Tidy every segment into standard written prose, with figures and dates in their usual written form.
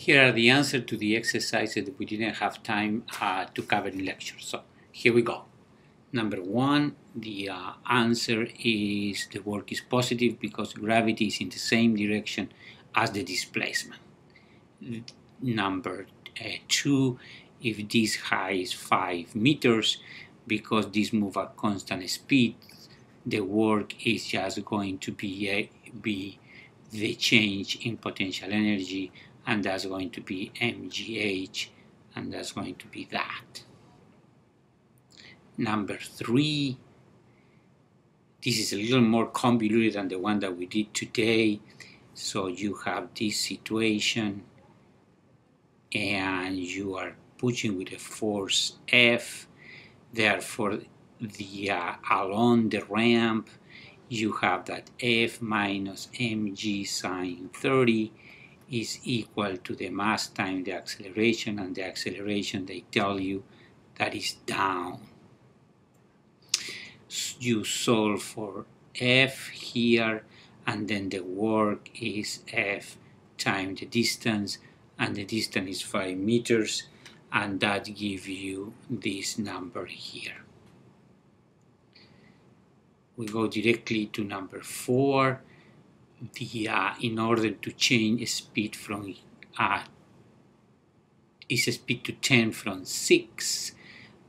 Here are the answers to the exercises that we didn't have time to cover in lecture. So here we go. Number one, the answer is the work is positive because gravity is in the same direction as the displacement. Number two, if this height is 5 meters, because this move at constant speed, the work is just going to be the change in potential energy, and that's going to be mgh, and that's going to be that. Number three, this is a little more convoluted than the one that we did today. So you have this situation and you are pushing with a force F. Therefore, along the ramp, you have that F minus mg sine 30 is equal to the mass times the acceleration, and the acceleration, they tell you, that is down. You solve for F here, and then the work is F times the distance, and the distance is 5 meters, and that gives you this number here. We go directly to number four. In order to change speed from speed to 10 from 6,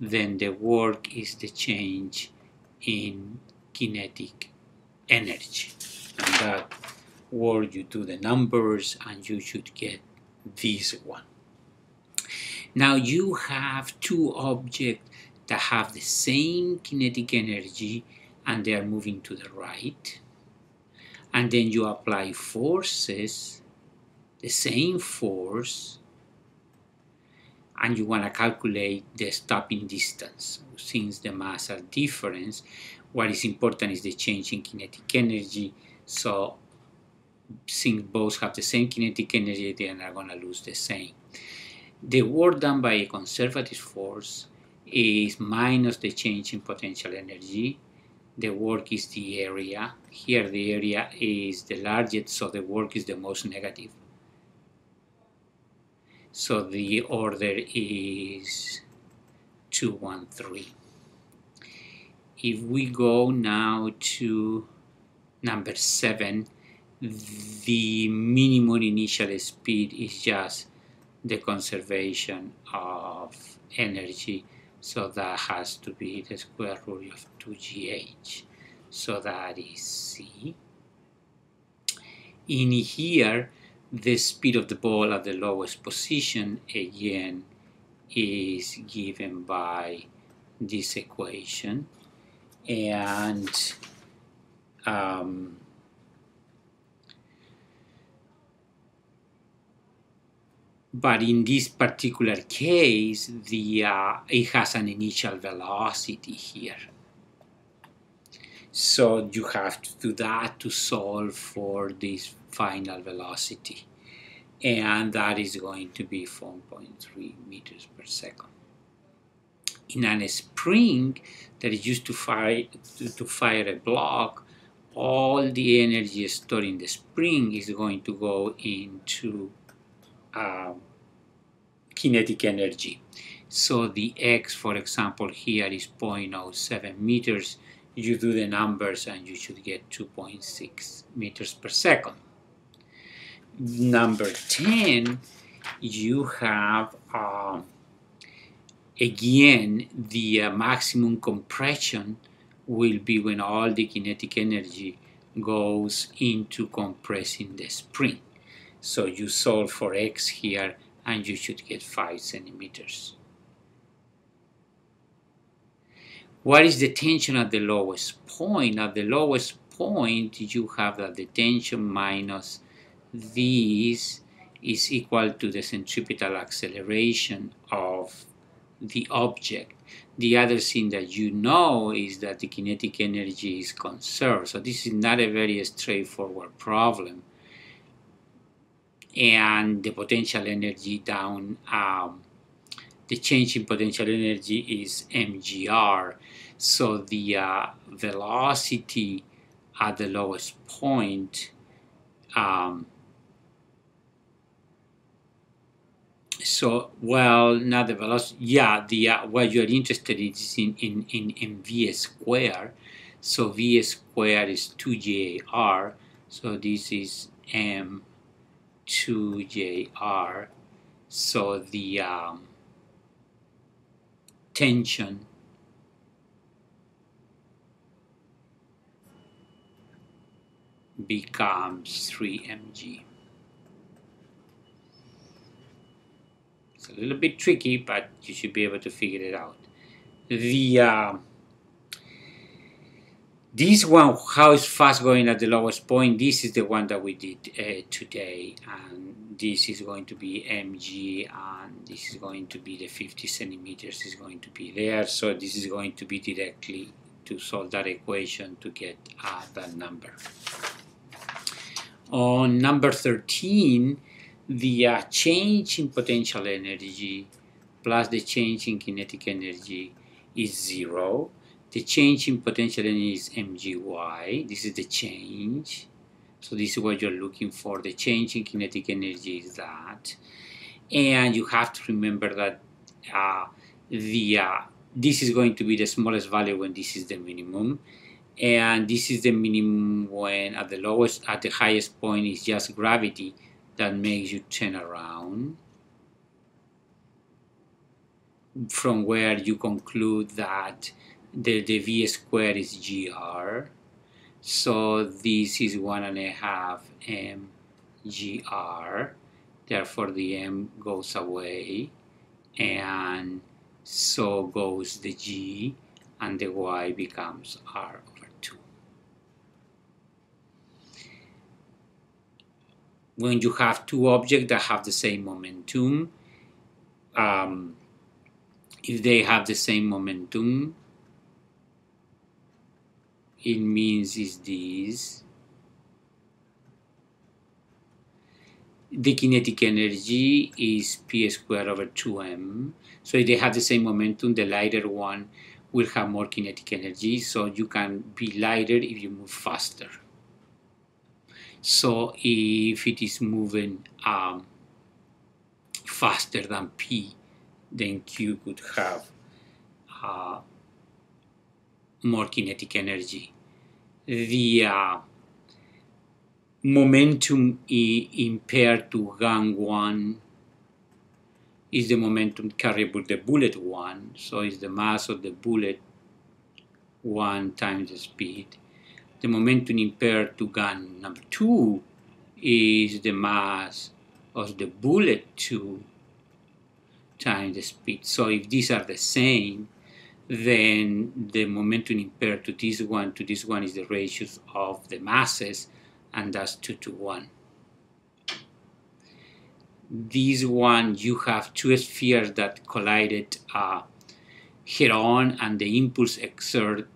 then the work is the change in kinetic energy. And that work, you do the numbers and you should get this one. Now you have two objects that have the same kinetic energy and they are moving to the right. And then you apply forces, the same force, and you want to calculate the stopping distance. Since the mass are different, what is important is the change in kinetic energy. So since both have the same kinetic energy, they are going to lose the same. The work done by a conservative force is minus the change in potential energy. The work is the area. Here the area is the largest, so the work is the most negative. So the order is 213. If we go now to number 7, the minimum initial speed is just the conservation of energy. So that has to be the square root of 2gh. So that is C. In here, the speed of the ball at the lowest position, again, is given by this equation. And but in this particular case, it has an initial velocity here. So you have to do that to solve for this final velocity. And that is going to be 4.3 meters per second. In a spring that is used to fire a block, all the energy stored in the spring is going to go into kinetic energy. So the X, for example, here is 0.07 meters. You do the numbers and you should get 2.6 meters per second. Number 10, you have, again, the maximum compression will be when all the kinetic energy goes into compressing the spring. So you solve for X here and you should get 5 centimeters. What is the tension at the lowest point? At the lowest point, you have that the tension minus this is equal to the centripetal acceleration of the object. The other thing that you know is that the kinetic energy is conserved. So this is not a very straightforward problem. And the potential energy down, the change in potential energy is mgr. So the velocity at the lowest point So, well, not the velocity. Yeah, the what you're interested in is in v square. So v square is 2jar. So this is m2jar. So the tension becomes 3 mg. It's a little bit tricky, but you should be able to figure it out. The this one, how is fast going at the lowest point, this is the one that we did today, and this is going to be mg, and this is going to be the 50 centimeters is going to be there, so this is going to be directly to solve that equation to get that number. On number 13, the change in potential energy plus the change in kinetic energy is 0. The change in potential energy is mgy. This is the change. So this is what you're looking for. The change in kinetic energy is that. And you have to remember that this is going to be the smallest value when this is the minimum. And this is the minimum when at the highest point is just gravity that makes you turn around, from where you conclude that the v squared is gr. So this is 1.5 mgr. Therefore the m goes away, and so goes the g, and the y becomes r over 2. When you have two objects that have the same momentum, if they have the same momentum, it means is this. The kinetic energy is p squared over 2m. So if they have the same momentum, the lighter one will have more kinetic energy. So you can be lighter if you move faster. So if it is moving faster than p, then q could have more kinetic energy. The momentum impaired to gun 1 is the momentum carried by the bullet 1. So it's the mass of the bullet 1 times the speed. The momentum impaired to gun number 2 is the mass of the bullet 2 times the speed. So if these are the same, then the momentum impaired to this one is the ratios of the masses, and that's 2 to 1. This one, you have two spheres that collided head-on, and the impulse exerted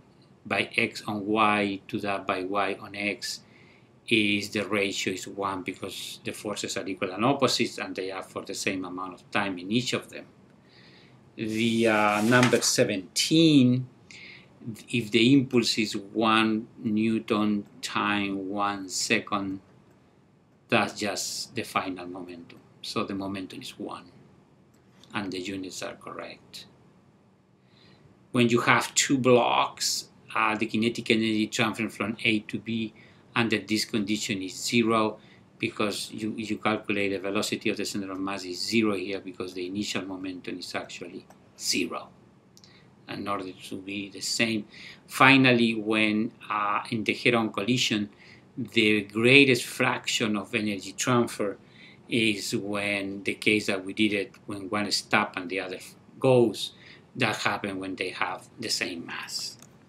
by x on y to that by y on x is the ratio is 1, because the forces are equal and opposites, and they are for the same amount of time in each of them. The number 17, if the impulse is 1 Newton times 1 second, that's just the final momentum. So the momentum is 1, and the units are correct. When you have two blocks, the kinetic energy transferring from A to B under this condition is 0, because you calculate the velocity of the center of mass is 0 here, because the initial momentum is actually 0, in order to be the same. Finally, when in the head-on collision, the greatest fraction of energy transfer is when the case that we did it, when one stops and the other goes. That happens when they have the same mass.